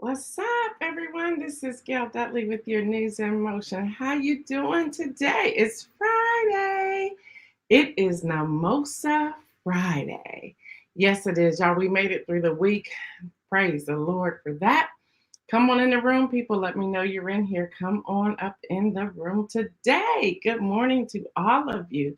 What's up, everyone? This is Gail Dudley with your news in motion. How you doing today? It's Friday. It is Mimosa Friday. Yes, it is, y'all. We made it through the week. Praise the Lord for that. Come on in the room, people. Let me know you're in here. Come on up in the room today. Good morning to all of you.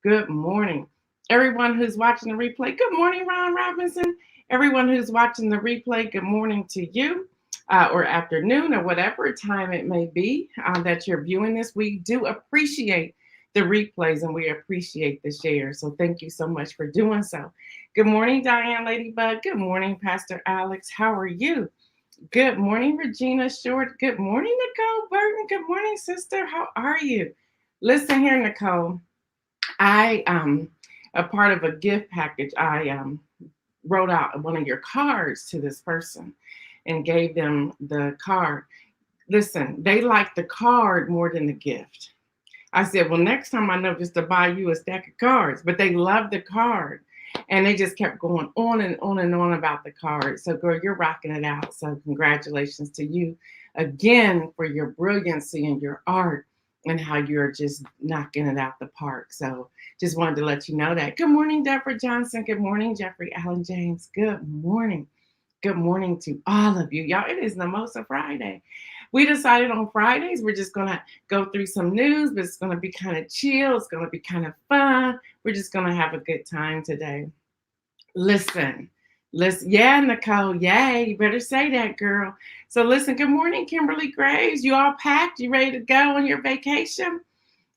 Good morning. Everyone who's watching the replay, good morning, Ron Robinson. Everyone who's watching the replay, good morning to you, or afternoon, or whatever time it may be that you're viewing this. We do appreciate the replays and we appreciate the share. So thank you so much for doing so. Good morning, Diane Ladybug. Good morning, Pastor Alex. How are you? Good morning, Regina Short. Good morning, Nicole Burton. Good morning, sister. How are you? Listen here, Nicole. I a part of a gift package. I wrote out one of your cards to this person and gave them the card. Listen, they like the card more than the gift. I said, well, next time I know just to buy you a stack of cards, but they love the card. And they just kept going on and on and on about the card. So, girl, you're rocking it out. So, congratulations to you again for your brilliancy and your art and how you're just knocking it out the park. So, just wanted to let you know that. Good morning, Deborah Johnson. Good morning, Jeffrey Allen James. Good morning. Good morning to all of you. Y'all, it is Mimosa Friday. We decided on Fridays, we're just going to go through some news, but it's going to be kind of chill. It's going to be kind of fun. We're just going to have a good time today. Listen. Yeah, Nicole. Yay. You better say that, girl. So listen, good morning, Kimberly Graves. You all packed? You ready to go on your vacation?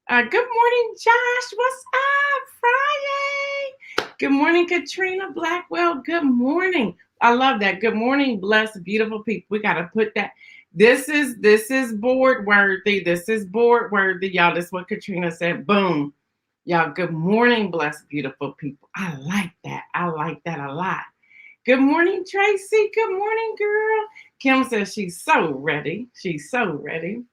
Good morning, Josh. What's up? Friday. Good morning, Katrina Blackwell. Good morning. I love that. Good morning, blessed, beautiful people. We got to put that. This is board worthy. This is board worthy, y'all. This is what Katrina said. Boom. Y'all, good morning, blessed, beautiful people. I like that. I like that a lot. Good morning, Tracy. Good morning, girl. Kim says she's so ready. She's so ready.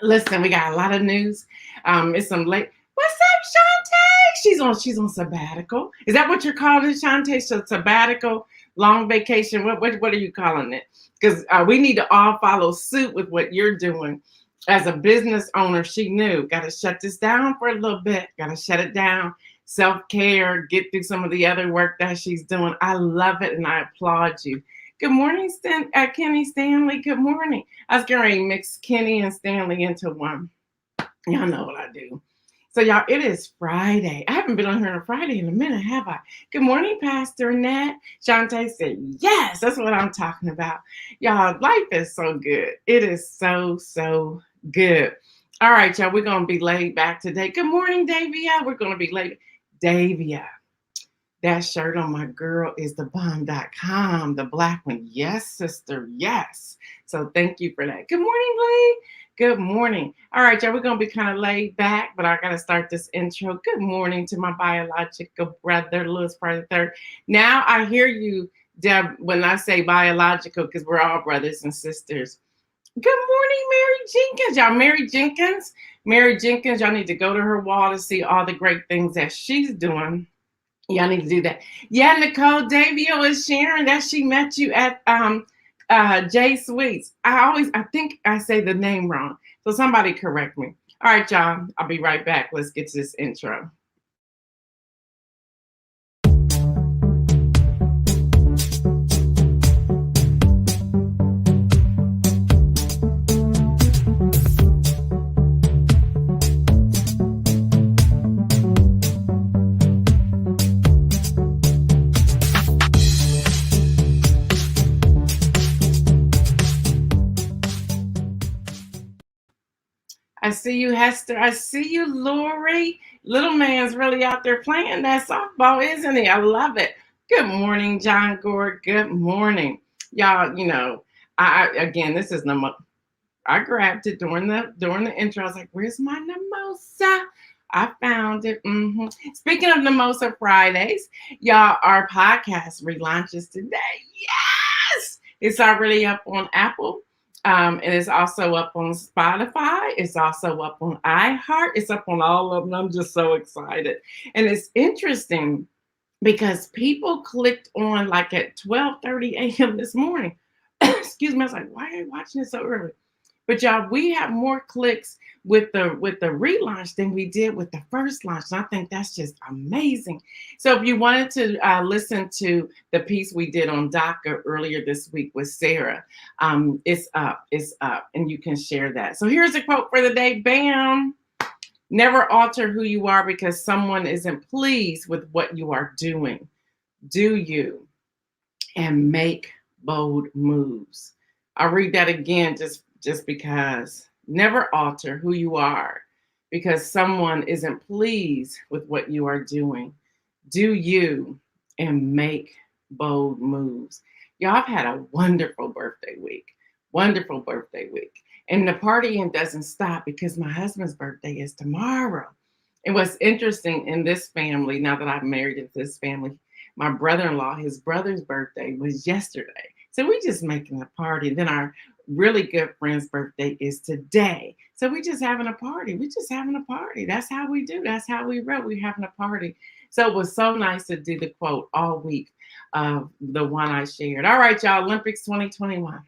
Listen, we got a lot of news. It's some late. What's up, Shantae? She's on sabbatical. Is that what you're calling it, Shantae? So sabbatical, long vacation. What are you calling it? Because we need to all follow suit with what you're doing. As a business owner, she knew, got to shut this down for a little bit. Got to shut it down. Self-care, get through some of the other work that she's doing. I love it and I applaud you. Good morning, Kenny Stanley. Good morning. I was going to mix Kenny and Stanley into one. Y'all know what I do. So, y'all, it is Friday. I haven't been on here on a Friday in a minute, have I? Good morning, Pastor Annette. Shantae said, yes, that's what I'm talking about. Y'all, life is so good. It is so, so good. All right, y'all, we're going to be laid back today. Good morning, Davia. We're going to be laid. Davia. That shirt on my girl is the bomb.com, the black one. Yes, sister. Yes. So thank you for that. Good morning, Lee. Good morning. All right, y'all, we're going to be kind of laid back, but I got to start this intro. Good morning to my biological brother, Louis Pryor III. Now I hear you, Deb, when I say biological, because we're all brothers and sisters. Good morning, Mary Jenkins. Y'all, Mary Jenkins, y'all need to go to her wall to see all the great things that she's doing. Y'all need to do that. Yeah, Nicole Davio is sharing that she met you at J Sweets. I think I say the name wrong. So somebody correct me. All right, y'all. I'll be right back. Let's get to this intro. I see you, Hester. I see you, Lori. Little man's really out there playing that softball, isn't he? I love it. Good morning, John Gore. Good morning. Y'all, you know, again, this is I grabbed it during the intro. I was like, where's my mimosa? I found it. Speaking of Mimosa Fridays, y'all, our podcast relaunches today. Yes! It's already up on Apple. And it's also up on Spotify. It's also up on iHeart. It's up on all of them. I'm just so excited. And it's interesting because people clicked on like at 12:30 a.m. this morning. Excuse me. I was like, why are you watching it so early? But y'all, we have more clicks with the relaunch than we did with the first launch. And I think that's just amazing. So if you wanted to listen to the piece we did on DACA earlier this week with Sarah, it's up, and you can share that. So here's a quote for the day. Bam. Never alter who you are because someone isn't pleased with what you are doing. Do you, and make bold moves. I'll read that again just because. Never alter who you are because someone isn't pleased with what you are doing. Do you, and make bold moves. Y'all, I've had a wonderful birthday week. Wonderful birthday week. And the partying doesn't stop because my husband's birthday is tomorrow. And what's interesting in this family, now that I've married into this family, my brother-in-law, his brother's birthday was yesterday. So we just making a party. Then our really good friend's birthday is today. So we just having a party. We just having a party. That's how we do. That's how we roll. We having a party. So it was so nice to do the quote all week of the one I shared. All right, y'all, Olympics 2021.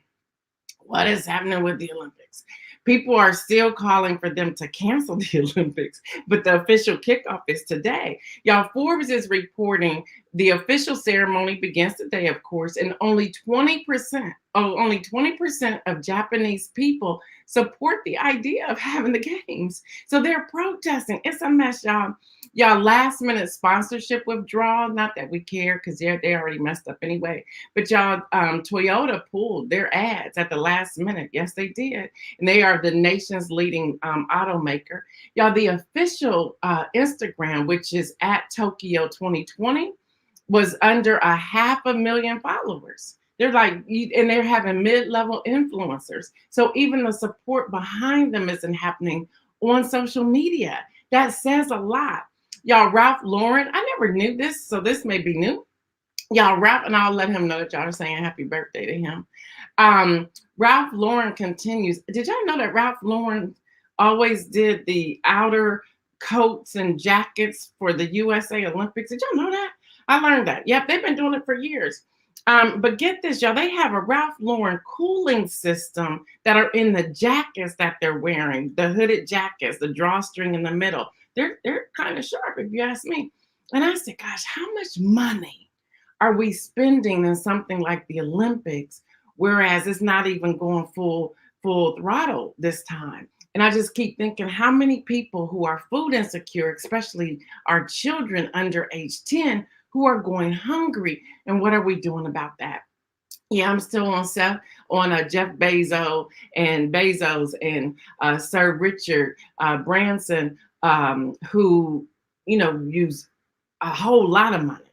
What is happening with the Olympics? People are still calling for them to cancel the Olympics, but the official kickoff is today. Y'all, Forbes is reporting the official ceremony begins today, of course, and only 20%, only 20% of Japanese people support the idea of having the games. So they're protesting. It's a mess, y'all. Y'all, last minute sponsorship withdrawal, not that we care because they already messed up anyway. But y'all, Toyota pulled their ads at the last minute. Yes, they did. And they are the nation's leading automaker. Y'all, the official Instagram, which is at Tokyo 2020, was under 500,000 followers. They're like, and they're having mid-level influencers. So even the support behind them isn't happening on social media. That says a lot. Y'all, Ralph Lauren, I never knew this, so this may be new. Y'all, Ralph, and I'll let him know that y'all are saying happy birthday to him. Ralph Lauren continues. Did y'all know that Ralph Lauren always did the outer coats and jackets for the USA Olympics? Did y'all know that? I learned that. Yep, they've been doing it for years. But get this, y'all, they have a Ralph Lauren cooling system that are in the jackets that they're wearing, the hooded jackets, the drawstring in the middle. They're kind of sharp, if you ask me. And I said, gosh, how much money are we spending in something like the Olympics, whereas it's not even going full throttle this time? And I just keep thinking, how many people who are food insecure, especially our children under age 10, who are going hungry, and what are we doing about that? Yeah, I'm still on Jeff Bezos and Sir Richard Branson, who use a whole lot of money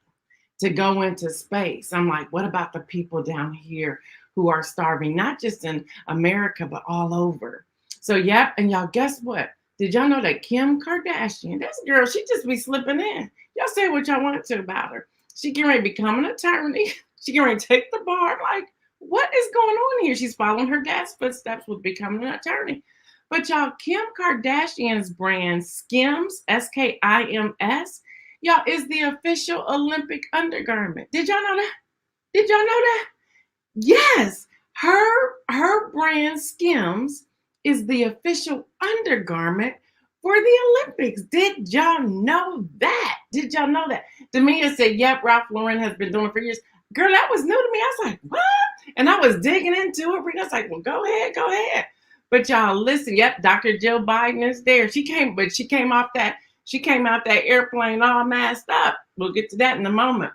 to go into space. I'm like, what about the people down here who are starving, not just in America, but all over? So, yep. And y'all, guess what? Did y'all know that Kim Kardashian, this girl, she just be slipping in. Y'all say what y'all want to about her. She getting ready to become an attorney. She getting ready to take the bar. Like, what is going on here? She's following her dad's footsteps with becoming an attorney. But y'all, Kim Kardashian's brand, SKIMS, SKIMS, y'all, is the official Olympic undergarment. Did y'all know that? Did y'all know that? Yes, her brand SKIMS is the official undergarment for the Olympics. Did y'all know that? Did y'all know that? Damia said, yep, Ralph Lauren has been doing it for years. Girl, that was new to me. I was like, what? And I was digging into it. I was like, well, go ahead. But y'all, listen, yep, Dr. Jill Biden is there. She came out that airplane all masked up. We'll get to that in a moment.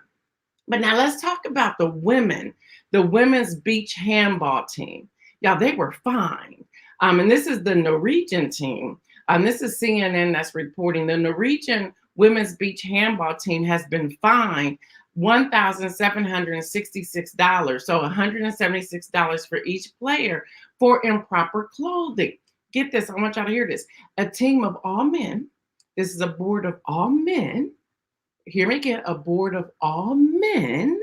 But now let's talk about the women's beach handball team. Y'all, they were fine. And this is the Norwegian team. This is CNN that's reporting the Norwegian women's beach handball team has been fined $1,766, so $176 for each player for improper clothing. Get this, I want y'all to hear this. A team of all men, this is a board of all men, hear me again, a board of all men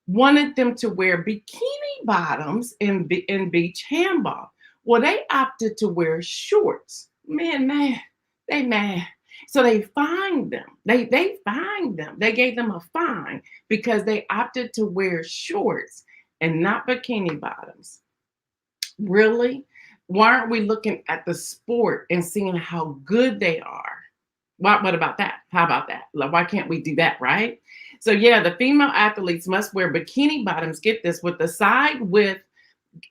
wanted them to wear bikini bottoms in beach handball. Well, they opted to wear shorts. Man, they mad. So they fined them. They fined them. They gave them a fine because they opted to wear shorts and not bikini bottoms. Really? Why aren't we looking at the sport and seeing how good they are? What about that? How about that? Like, why can't we do that, right? So yeah, the female athletes must wear bikini bottoms, get this, with the side width.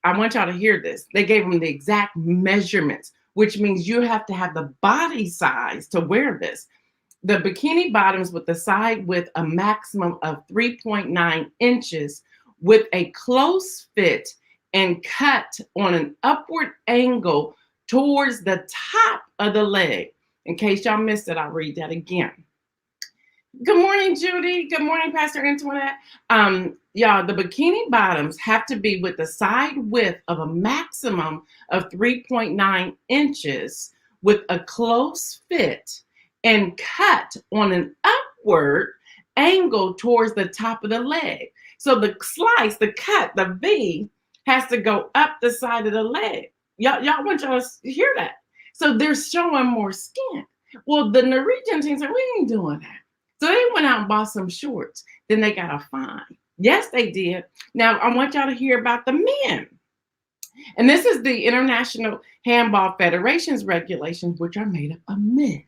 I want y'all to hear this. They gave them the exact measurements, which means you have to have the body size to wear this. The bikini bottoms with the side width a maximum of 3.9 inches with a close fit and cut on an upward angle towards the top of the leg. In case y'all missed it, I'll read that again. Good morning, Judy. Good morning, Pastor Antoinette. Y'all, the bikini bottoms have to be with the side width of a maximum of 3.9 inches with a close fit and cut on an upward angle towards the top of the leg. So the slice, the cut, the V has to go up the side of the leg. Y'all want y'all to hear that. So they're showing more skin. Well, the Norwegian team said, we ain't doing that. So they went out and bought some shorts. Then they got a fine. Yes, they did. Now, I want y'all to hear about the men. And this is the International Handball Federation's regulations, which are made up of men.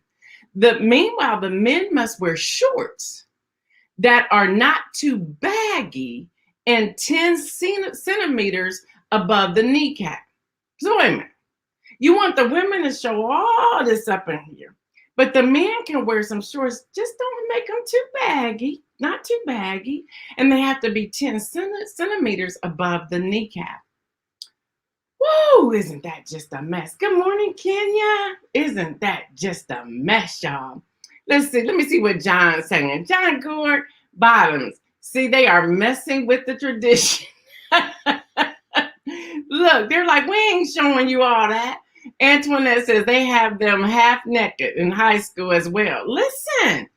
Meanwhile, the men must wear shorts that are not too baggy and 10 centimeters above the kneecap. So wait a minute. You want the women to show all this up in here, but the men can wear some shorts. Just don't make them too baggy, not too baggy. And they have to be 10 centimeters above the kneecap. Whoa, isn't that just a mess? Good morning, Kenya. Isn't that just a mess, y'all? Let's see. Let me see what John's saying. John Gord, bottoms. See, they are messing with the tradition. Look, they're like, we ain't showing you all that. Antoinette says they have them half naked in high school as well. Listen.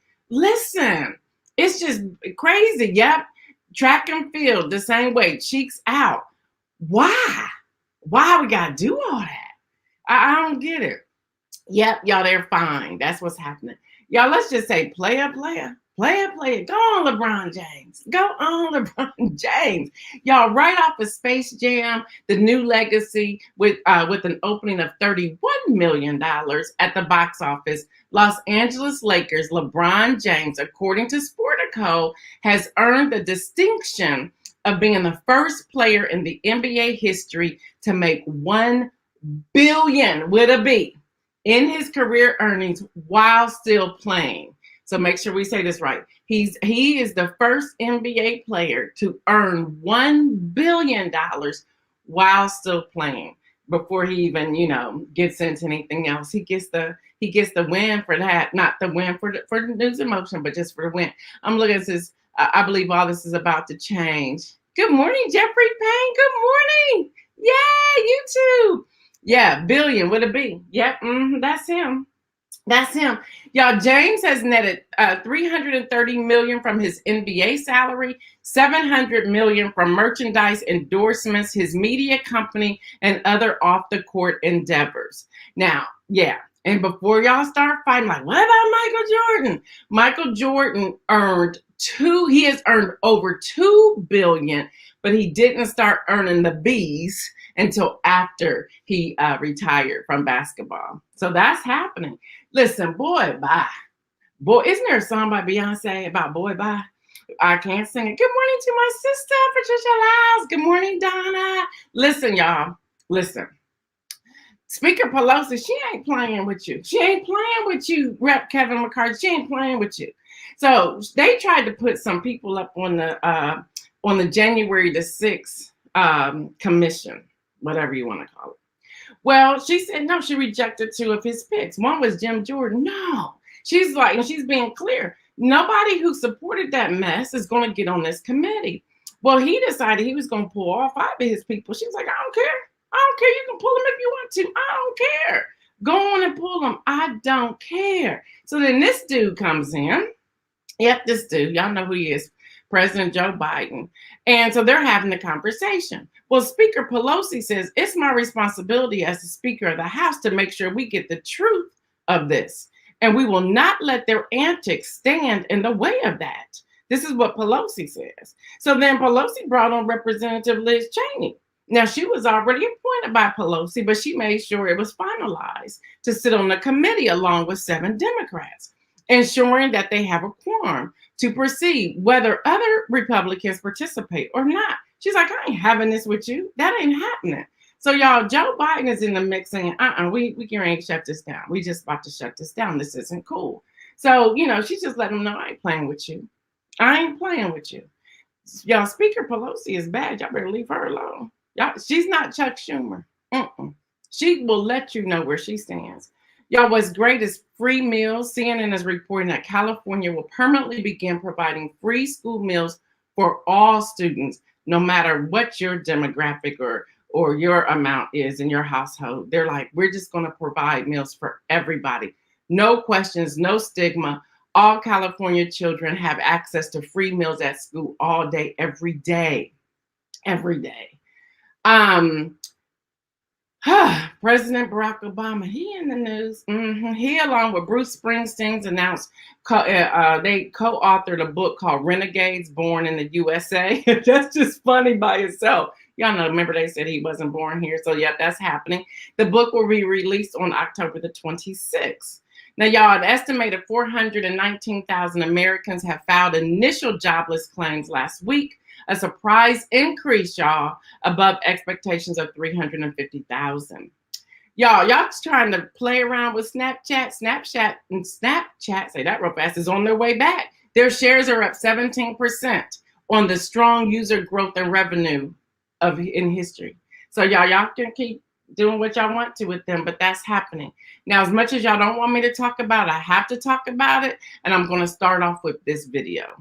It's just crazy. Yep. Track and field the same way, cheeks out. Why? Why we gotta do all that? I don't get it. Yep, y'all, they're fine. That's what's happening. Y'all, let's just say player. Go on, LeBron James. Go on, LeBron James. Y'all, right off of Space Jam, the new legacy with an opening of $31 million at the box office, Los Angeles Lakers LeBron James, according to Sportico, has earned the distinction of being the first player in the NBA history to make $1 billion with a B in his career earnings while still playing. So make sure we say this right. He is the first NBA player to earn $1 billion while still playing. Before he even, gets into anything else, he gets the win for that. Not the win for the news and motion, but just for the win. I'm looking at this. I believe all this is about to change. Good morning, Jeffrey Payne. Good morning. Yeah, YouTube. Yeah, billion with a B. Yep, that's him. That's him. Y'all, James has netted $330 million from his NBA salary, $700 million from merchandise endorsements, his media company, and other off-the-court endeavors. Now, yeah, and before y'all start fighting, like, what about Michael Jordan? Michael Jordan he has earned over $2 billion, but he didn't start earning the B's until after he retired from basketball. So that's happening. Listen, boy, bye. Boy, isn't there a song by Beyonce about boy, bye? I can't sing it. Good morning to my sister, Patricia Lyles. Good morning, Donna. Listen, y'all. Listen. Speaker Pelosi, she ain't playing with you. She ain't playing with you, Rep. Kevin McCarthy. She ain't playing with you. So they tried to put some people up on the January the 6th commission, whatever you want to call it. Well, she said no, she rejected 2 of his picks. One was Jim Jordan. No, she's being clear. Nobody who supported that mess is going to get on this committee. Well, he decided he was going to pull all 5 of his people. She was like, I don't care. You can pull them if you want to. I don't care. Go on and pull them. I don't care. So then this dude comes in. Yep, this dude. Y'all know who he is. President Joe Biden. And so they're having the conversation. Well, Speaker Pelosi says, it's my responsibility as the Speaker of the House to make sure we get the truth of this. And we will not let their antics stand in the way of that. This is what Pelosi says. So then Pelosi brought on Representative Liz Cheney. Now, she was already appointed by Pelosi, but she made sure it was finalized to sit on the committee along with 7 Democrats, ensuring that they have a quorum to proceed, whether other Republicans participate or not. She's like, I ain't having this with you. That ain't happening. So, y'all, Joe Biden is in the mix saying, we can't shut this down. We just about to shut this down. This isn't cool. So, she's just letting them know, I ain't playing with you. I ain't playing with you. Y'all, Speaker Pelosi is bad. Y'all better leave her alone. Y'all, she's not Chuck Schumer. She will let you know where she stands. Y'all, what's great is free meals. CNN is reporting that California will permanently begin providing free school meals for all students, no matter what your demographic or your amount is in your household. They're like, we're just going to provide meals for everybody. No questions, no stigma. All California children have access to free meals at school all day, every day. Every day. President Barack Obama, he in the news. He, along with Bruce Springsteen's announced, they co-authored a book called Renegades Born in the USA. That's just funny by itself. Y'all know, remember they said he wasn't born here. So yeah, that's happening. The book will be released on October the 26th. Now, y'all, an estimated 419,000 Americans have filed initial jobless claims last week, a surprise increase, y'all, above expectations of 350,000. Y'all trying to play around with Snapchat, say that real fast, is on their way back. Their shares are up 17% on the strong user growth and revenue in history. So y'all can keep doing what y'all want to with them, but that's happening. Now, as much as y'all don't want me to talk about it, I have to talk about it, and I'm going to start off with this video.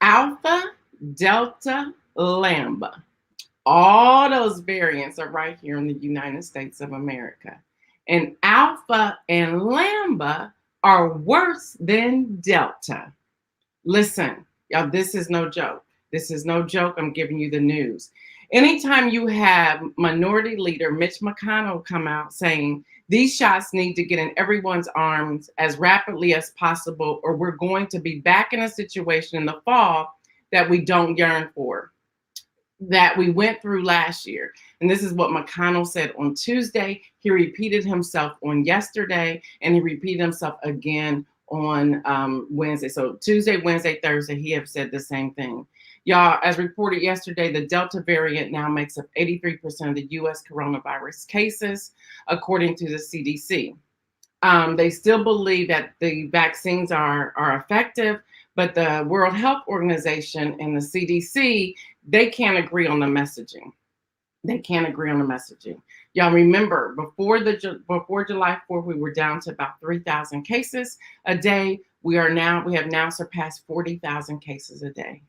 Alpha, Delta, Lambda. All those variants are right here in the United States of America. And Alpha and Lambda are worse than Delta. Listen, y'all, this is no joke. This is no joke. I'm giving you the news. Anytime you have Minority Leader Mitch McConnell come out saying these shots need to get in everyone's arms as rapidly as possible, or we're going to be back in a situation in the fall that we don't yearn for, that we went through last year. And this is what McConnell said on Tuesday. He repeated himself on yesterday, and he repeated himself again on Wednesday. So Tuesday, Wednesday, Thursday, he have said the same thing. Y'all, as reported yesterday, the Delta variant now makes up 83% of the U.S. coronavirus cases, according to the CDC. They still believe that the vaccines are effective, but the World Health Organization and the CDC, they can't agree on the messaging. They can't agree on the messaging. Y'all remember, before July 4th, we were down to about 3,000 cases a day. We have now surpassed 40,000 cases a day.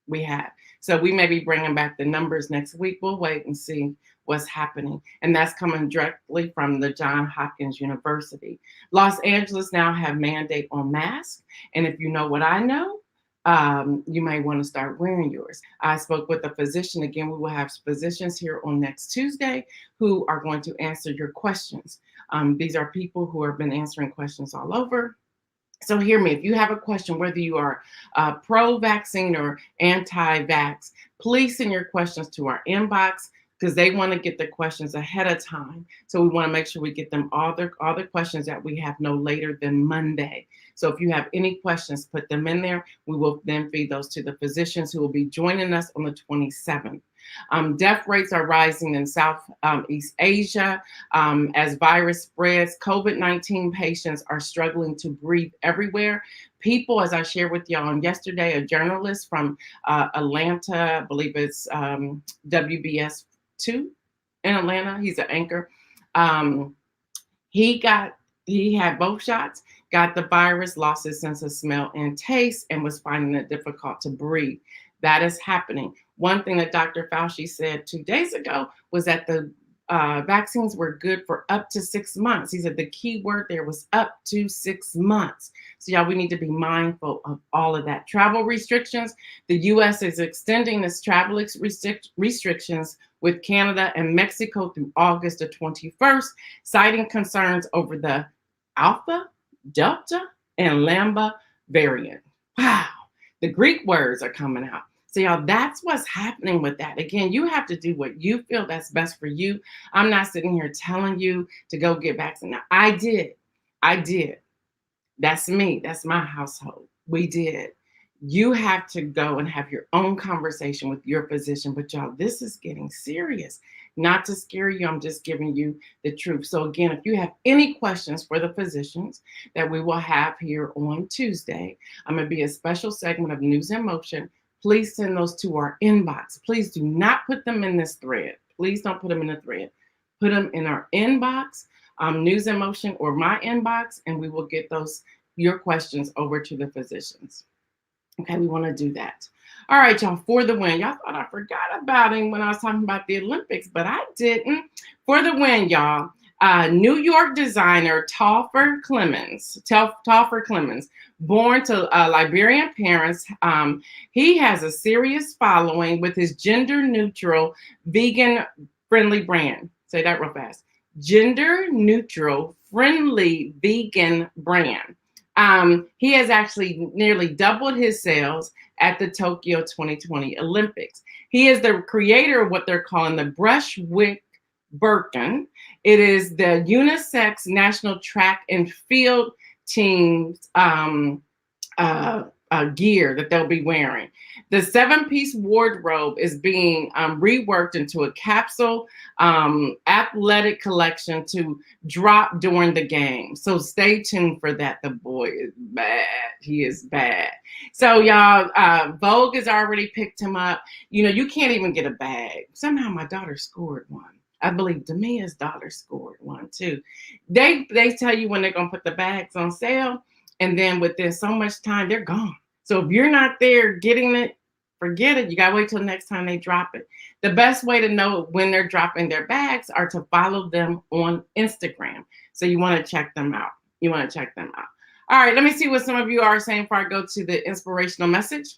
We have. So we may be bringing back the numbers next week. We'll wait and see what's happening. And that's coming directly from the Johns Hopkins University. Los Angeles now have mandate on masks. And if you know what I know, you may want to start wearing yours. I spoke with a physician. Again, we will have physicians here on next Tuesday who are going to answer your questions. These are people who have been answering questions all over. So hear me, if you have a question, whether you are pro-vaccine or anti-vax, please send your questions to our inbox, because they want to get the questions ahead of time. So we want to make sure we get them all the questions that we have no later than Monday. So if you have any questions, put them in there. We will then feed those to the physicians who will be joining us on the 27th. Death rates are rising in Southeast Asia as virus spreads. COVID-19 patients are struggling to breathe everywhere. People, as I shared with y'all on yesterday, a journalist from Atlanta, I believe it's WBS2 in Atlanta. He's an anchor. Um, he had both shots, got the virus, lost his sense of smell and taste, and was finding it difficult to breathe. That is happening. One thing that Dr. Fauci said 2 days ago was that the vaccines were good for up to 6 months. He said the key word there was up to 6 months. So y'all, we need to be mindful of all of that. Travel restrictions. The U.S. is extending its travel restrictions with Canada and Mexico through August the 21st, citing concerns over the Alpha, Delta, and Lambda variant. Wow, the Greek words are coming out. So y'all, that's what's happening with that. Again, you have to do what you feel that's best for you. I'm not sitting here telling you to go get vaccinated. Now, I did. That's me. That's my household. We did. You have to go and have your own conversation with your physician. But y'all, this is getting serious. Not to scare you, I'm just giving you the truth. So again, if you have any questions for the physicians that we will have here on Tuesday, I'm going to be a special segment of News in Motion. Please send those to our inbox. Please do not put them in this thread. Please don't put them in the thread. Put them in our inbox, News in Motion or my inbox, and we will get your questions over to the physicians. Okay, we want to do that. All right, y'all, for the win. Y'all thought I forgot about him when I was talking about the Olympics, but I didn't. For the win, y'all. New York designer Telfar Clemmons, born to Liberian parents, he has a serious following with his gender-neutral, vegan-friendly brand. Say that real fast. Gender-neutral, friendly, vegan brand. He has actually nearly doubled his sales at the Tokyo 2020 Olympics. He is the creator of what they're calling the Brushwick Birkin. It is the unisex national track and field team's gear that they'll be wearing. The 7-piece wardrobe is being reworked into a capsule athletic collection to drop during the game. So stay tuned for that. The boy is bad. He is bad. So y'all, Vogue has already picked him up. You know, you can't even get a bag. Somehow my daughter scored one. I believe Damia's daughter scored one too. They tell you when they're going to put the bags on sale, and then within so much time, they're gone. So if you're not there getting it, forget it. You got to wait till the next time they drop it. The best way to know when they're dropping their bags are to follow them on Instagram. So you want to check them out. All right, let me see what some of you are saying before I go to the inspirational message.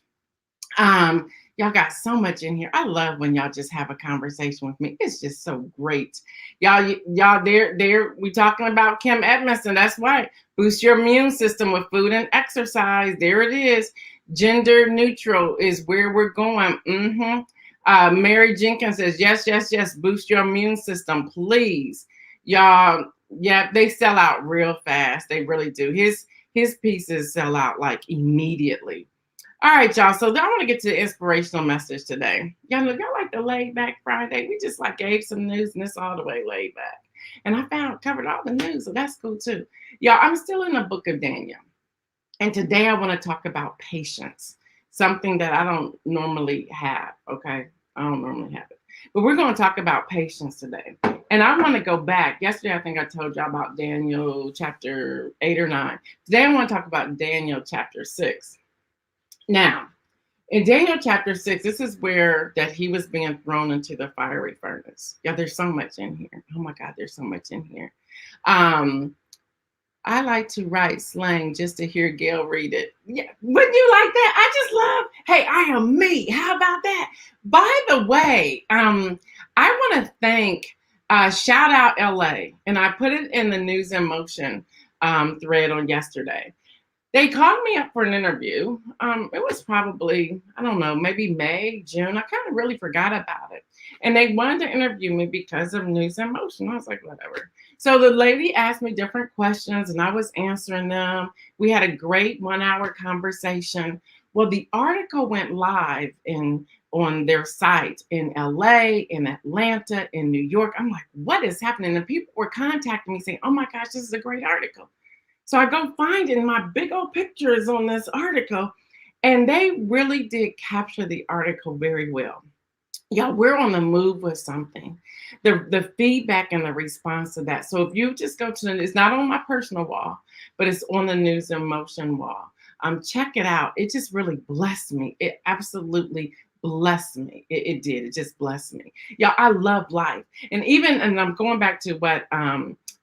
Y'all got so much in here. I love when y'all just have a conversation with me. It's just so great. Y'all there. We talking about Kim Edmondson. That's right. Boost your immune system with food and exercise. There it is. Gender neutral is where we're going. Mary Jenkins says, yes. Boost your immune system, please. Y'all, yeah, they sell out real fast. They really do. His pieces sell out like immediately. All right, y'all. So I want to get to the inspirational message today. Y'all like the laid back Friday. We just like gave some news and it's all the way laid back. And I covered all the news, so that's cool too. Y'all, I'm still in the book of Daniel. And today I want to talk about patience, something that I don't normally have, okay? I don't normally have it. But we're going to talk about patience today. And I want to go back. Yesterday, I think I told y'all about Daniel chapter 8 or 9. Today, I want to talk about Daniel chapter 6. Now, in Daniel chapter 6, this is where that he was being thrown into the fiery furnace. Yeah, there's so much in here. Oh my God, there's so much in here. I like to write slang just to hear Gail read it. Yeah, wouldn't you like that? I just love, hey, I am me. How about that? By the way, I want to thank Shout Out LA. And I put it in the News in Motion thread on yesterday. They called me up for an interview. It was probably, I don't know, maybe May, June. I kind of really forgot about it. And they wanted to interview me because of News in Motion. I was like, whatever. So the lady asked me different questions and I was answering them. We had a great 1-hour conversation. Well, the article went live on their site in LA, in Atlanta, in New York. I'm like, what is happening? And people were contacting me saying, oh my gosh, this is a great article. So I go find it, and my big old picture is on this article. And they really did capture the article very well. Y'all, we're on the move with something. The feedback and the response to that. So if you just go to it's not on my personal wall, but it's on the News in Motion wall. Check it out. It just really blessed me. It absolutely blessed me. It did. It just blessed me. Y'all, I love life. And I'm going back to what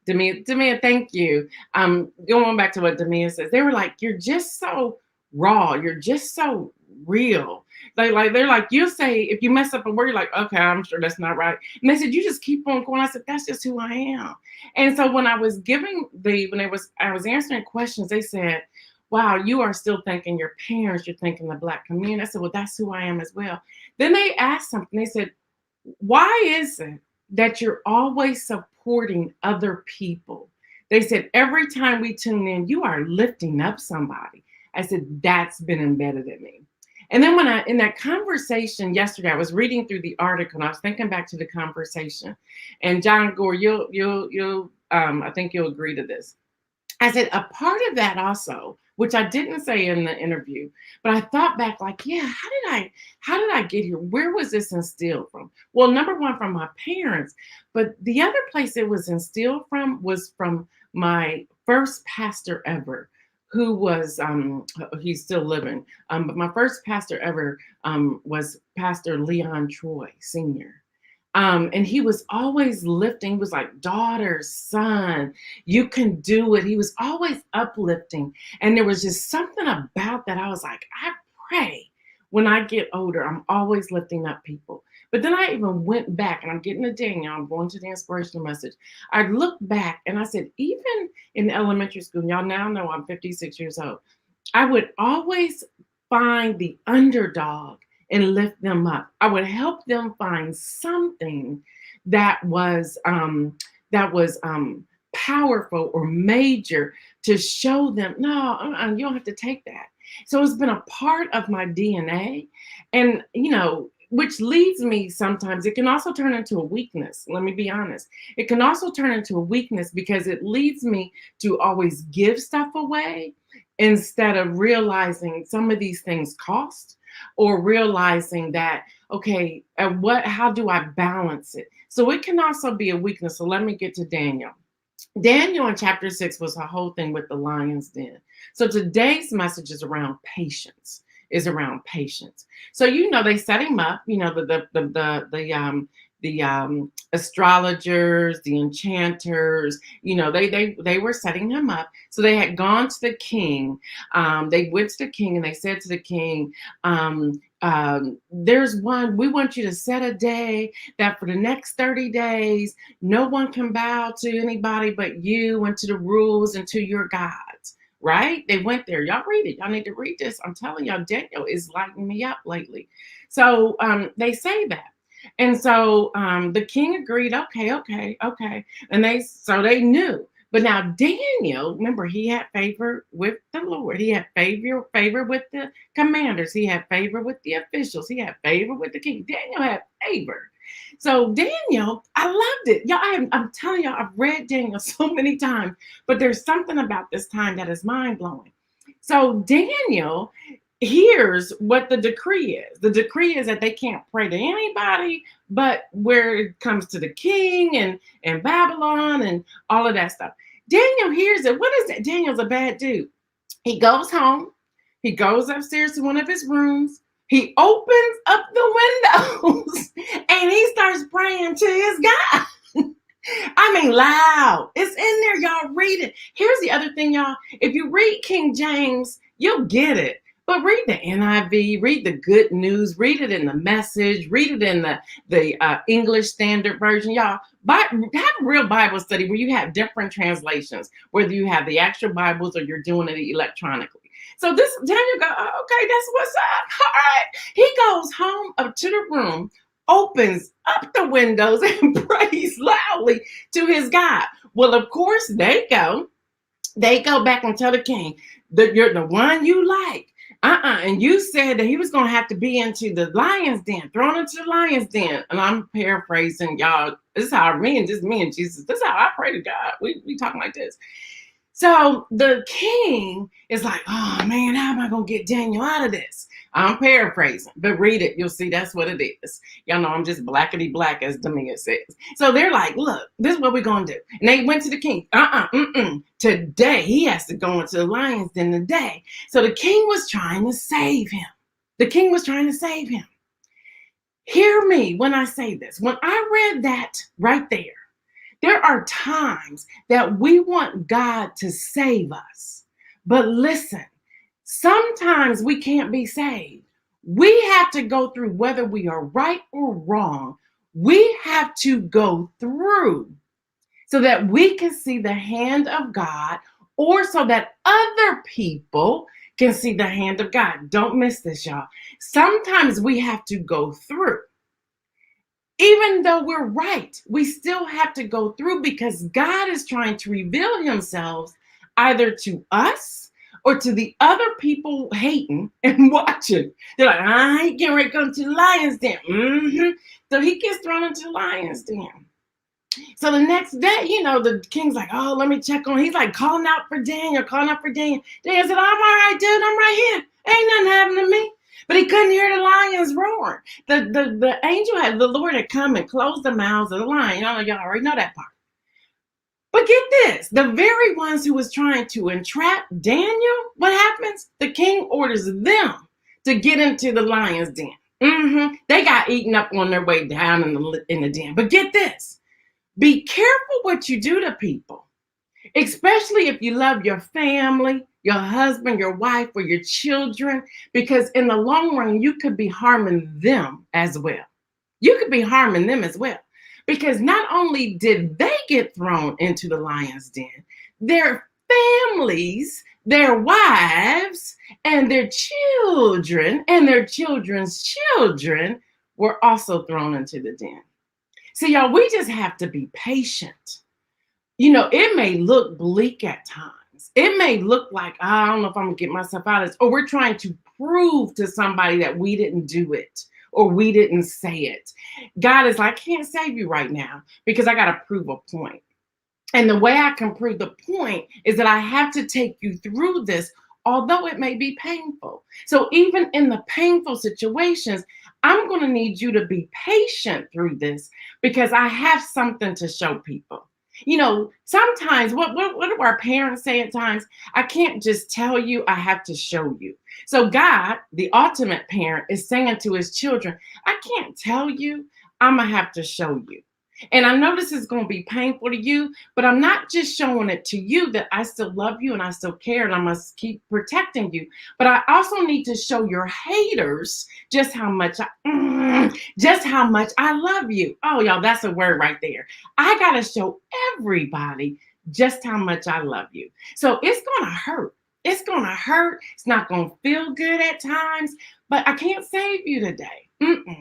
Demia, thank you. Going back to what Demia says, they were like, you're just so raw. You're just so real. They're like, you'll say, if you mess up a word, you're like, okay, I'm sure that's not right. And they said, you just keep on going. I said, that's just who I am. And so when I was I was answering questions, they said, wow, you are still thinking your parents, you're thinking the Black community. I said, well, that's who I am as well. Then they asked something. They said, why is it that you're always supporting other people? They said, every time we tune in, you are lifting up somebody. I said, that's been embedded in me. And then in that conversation yesterday, I was reading through the article and I was thinking back to the conversation. And John Gore, I think you'll agree to this. I said, a part of that also, which I didn't say in the interview, but I thought back like, yeah, how did I get here? Where was this instilled from? Well, number one, from my parents, but the other place it was instilled from was from my first pastor ever, who was, he's still living, but my first pastor ever was Pastor Leon Troy Sr. And he was always lifting. He was like, daughter, son, you can do it. He was always uplifting. And there was just something about that. I was like, I pray when I get older, I'm always lifting up people. But then I even went back, and I'm getting to Daniel, I'm going to the inspirational message. I looked back and I said, even in elementary school, y'all now know I'm 56 years old, I would always find the underdog and lift them up. I would help them find something that was powerful or major to show them, no, you don't have to take that. So it's been a part of my DNA. And, which leads me sometimes, it can also turn into a weakness. Let me be honest. It can also turn into a weakness because it leads me to always give stuff away instead of realizing some of these things cost, or realizing that, okay, how do I balance it? So it can also be a weakness. So let me get to Daniel. Daniel in chapter 6 was a whole thing with the lion's den. So today's message is around patience. So they set him up. The astrologers, the enchanters. They were setting him up. So they had gone to the king. They went to the king and they said to the king, there's one, we want you to set a day that for the next 30 days, no one can bow to anybody but you and to the rules and to your gods. Right? They went there. Y'all read it. Y'all need to read this. I'm telling y'all, Daniel is lighting me up lately. So they say that. And so the king agreed, okay. And they knew. But now Daniel, remember, he had favor with the Lord. He had favor with the commanders. He had favor with the officials. He had favor with the king. Daniel had favor. So Daniel, I loved it. Y'all, I'm telling y'all, I've read Daniel so many times, but there's something about this time that is mind-blowing. So Daniel hears what the decree is. The decree is that they can't pray to anybody, but where it comes to the king and Babylon and all of that stuff. Daniel hears it. What is it? Daniel's a bad dude. He goes home. He goes upstairs to one of his rooms. He opens up the windows and he starts praying to his God. I mean, loud. It's in there. Y'all read it. Here's the other thing, y'all. If you read King James, you'll get it. But read the NIV, read the Good News, read it in the Message, read it in the English Standard Version. Y'all, have a real Bible study where you have different translations, whether you have the actual Bibles or you're doing it electronically. So this Daniel go, oh, okay, that's what's up. All right. He goes home up to the room, opens up the windows and prays loudly to his God. Well, of course, they go back and tell the king that you're the one you like. And you said that he was going to have to be into the lion's den, thrown into the lion's den. And I'm paraphrasing, y'all. This is how me and Jesus, this is how I pray to God. We talking like this. So the king is like, oh man, how am I going to get Daniel out of this? I'm paraphrasing, but read it. You'll see that's what it is. Y'all know I'm just blackety black, as Demia says. So they're like, look, this is what we're going to do. And they went to the king. Today, he has to go into the lion's den today. So the king was trying to save him. The king was trying to save him. Hear me when I say this. When I read that right there are times that we want God to save us. But listen, sometimes we can't be saved. We have to go through, whether we are right or wrong, we have to go through so that we can see the hand of God, or so that other people can see the hand of God. Don't miss this, y'all. Sometimes we have to go through. Even though we're right, we still have to go through because God is trying to reveal himself either to us or to the other people hating and watching. They're like, I ain't getting ready to come to the lion's den. So he gets thrown into the lion's den. So the next day, the king's like, oh, let me check on. He's like calling out for Daniel. Daniel said, I'm all right, dude. I'm right here. Ain't nothing happened to me. But he couldn't hear the lions roaring. The angel the Lord had come and closed the mouths of the lion. Y'all already know that part. But get this, the very ones who was trying to entrap Daniel, what happens? The king orders them to get into the lion's den. They got eaten up on their way down in the den. But get this, be careful what you do to people, especially if you love your family, your husband, your wife, or your children, because in the long run, you could be harming them as well. You could be harming them as well. Because not only did they get thrown into the lion's den, their families, their wives, and their children, and their children's children were also thrown into the den. So y'all, we just have to be patient. It may look bleak at times. It may look like, I don't know if I'm going to get myself out of this, or we're trying to prove to somebody that we didn't do it, or we didn't say it. God is like, I can't save you right now because I got to prove a point. And the way I can prove the point is that I have to take you through this, although it may be painful. So even in the painful situations, I'm going to need you to be patient through this because I have something to show people. Sometimes what do our parents say at times? I can't just tell you, I have to show you. So God, the ultimate parent, is saying to his children, I can't tell you, I'm going to have to show you. And I know this is going to be painful to you, but I'm not just showing it to you that I still love you and I still care and I must keep protecting you. But I also need to show your haters just how much I love you. Oh, y'all, that's a word right there. I got to show everybody just how much I love you. So it's going to hurt. It's going to hurt. It's not going to feel good at times, but I can't save you today.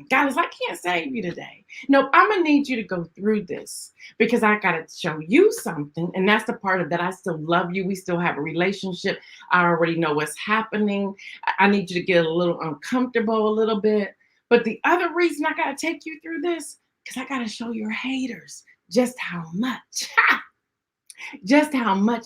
God is, I can't save you today. No, I'm going to need you to go through this because I got to show you something. And that's the part of that. I still love you. We still have a relationship. I already know what's happening. I need you to get a little uncomfortable a little bit. But the other reason I got to take you through this, because I got to show your haters just how much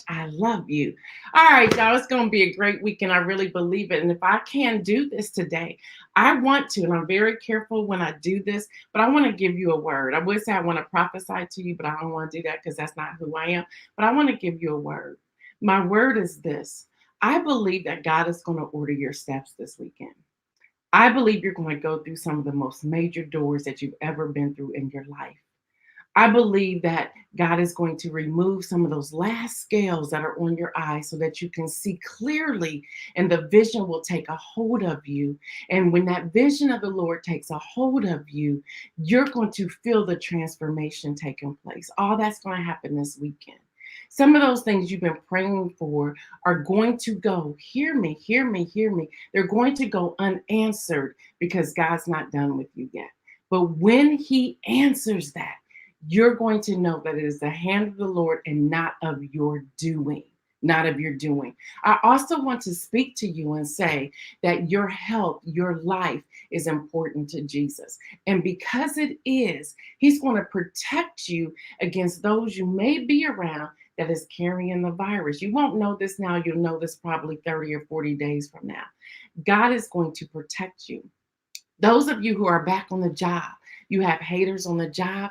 I love you. All right, y'all, it's going to be a great weekend. I really believe it. And if I can do this today, I want to, and I'm very careful when I do this, but I want to give you a word. I would say I want to prophesy to you, but I don't want to do that because that's not who I am. But I want to give you a word. My word is this. I believe that God is going to order your steps this weekend. I believe you're going to go through some of the most major doors that you've ever been through in your life. I believe that God is going to remove some of those last scales that are on your eyes so that you can see clearly and the vision will take a hold of you. And when that vision of the Lord takes a hold of you, you're going to feel the transformation taking place. All that's going to happen this weekend. Some of those things you've been praying for are going to go, hear me. They're going to go unanswered because God's not done with you yet. But when he answers that, you're going to know that it is the hand of the Lord and not of your doing. not of your doing. I also want to speak to you and say that your health, your life is important to Jesus. And because it is, He's going to protect you against those you may be around that is carrying the virus. You won't know this now, you'll know this probably 30 or 40 days from now. God is going to protect you. Those of you who are back on the job, you have haters on the job,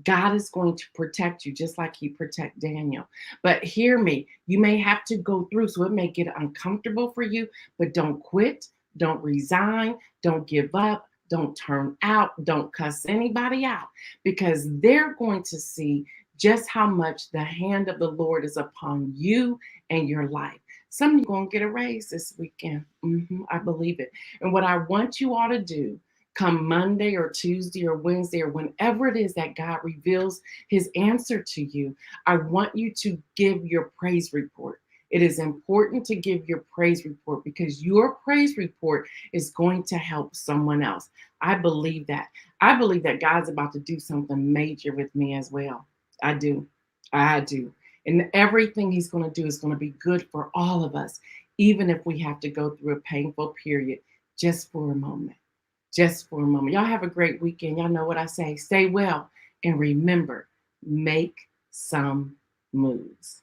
God is going to protect you just like He protect Daniel. But hear me, you may have to go through, so it may get uncomfortable for you, but don't quit, don't resign, don't give up, don't turn out, don't cuss anybody out, because they're going to see just how much the hand of the Lord is upon you and your life. Some of you going to get a raise this weekend. I believe it. And what I want you all to do come Monday or Tuesday or Wednesday or whenever it is that God reveals His answer to you, I want you to give your praise report. It is important to give your praise report because your praise report is going to help someone else. I believe that. I believe that God's about to do something major with me as well. I do. I do. And everything He's going to do is going to be good for all of us, even if we have to go through a painful period just for a moment. Just for a moment. Y'all have a great weekend. Y'all know what I say. Stay well. And remember, make some moves.